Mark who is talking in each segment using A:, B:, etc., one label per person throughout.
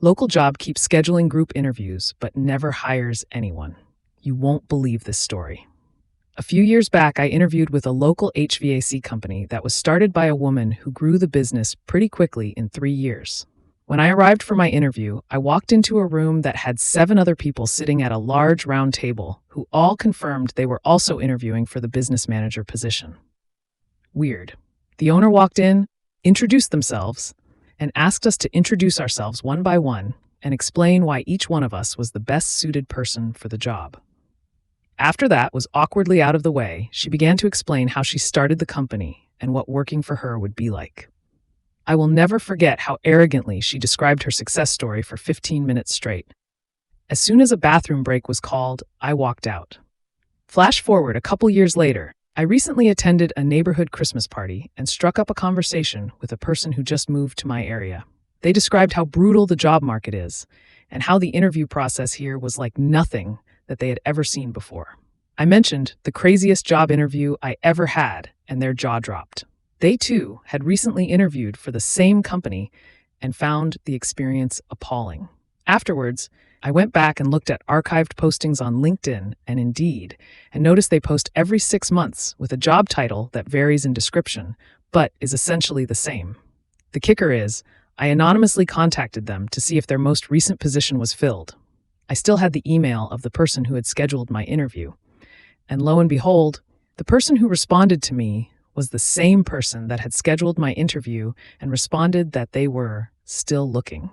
A: Local job keeps scheduling group interviews, but never hires anyone. You won't believe this story. A few years back, I interviewed with a local HVAC company that was started by a woman who grew the business pretty quickly in 3 years. When I arrived for my interview, I walked into a room that had 7 other people sitting at a large round table who all confirmed they were also interviewing for the business manager position. Weird. The owner walked in, introduced themselves, and asked us to introduce ourselves one by one and explain why each one of us was the best suited person for the job. After that was awkwardly out of the way, she began to explain how she started the company and what working for her would be like. I will never forget how arrogantly she described her success story for 15 minutes straight. As soon as a bathroom break was called, I walked out. Flash forward a couple years later, I recently attended a neighborhood Christmas party and struck up a conversation with a person who just moved to my area. They described how brutal the job market is and how the interview process here was like nothing that they had ever seen before. I mentioned the craziest job interview I ever had, and their jaw dropped. They too had recently interviewed for the same company and found the experience appalling. Afterwards, I went back and looked at archived postings on LinkedIn and Indeed and noticed they post every 6 months with a job title that varies in description, but is essentially the same. The kicker is, I anonymously contacted them to see if their most recent position was filled. I still had the email of the person who had scheduled my interview. And lo and behold, the person who responded to me was the same person that had scheduled my interview and responded that they were still looking.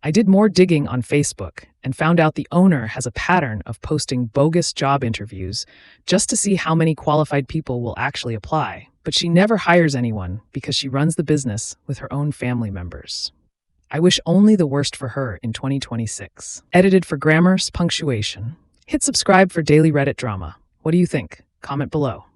A: I did more digging on Facebook and found out the owner has a pattern of posting bogus job interviews just to see how many qualified people will actually apply, but she never hires anyone because she runs the business with her own family members. I wish only the worst for her in 2026. Edited for grammar, punctuation. Hit subscribe for daily Reddit drama. What do you think? Comment below.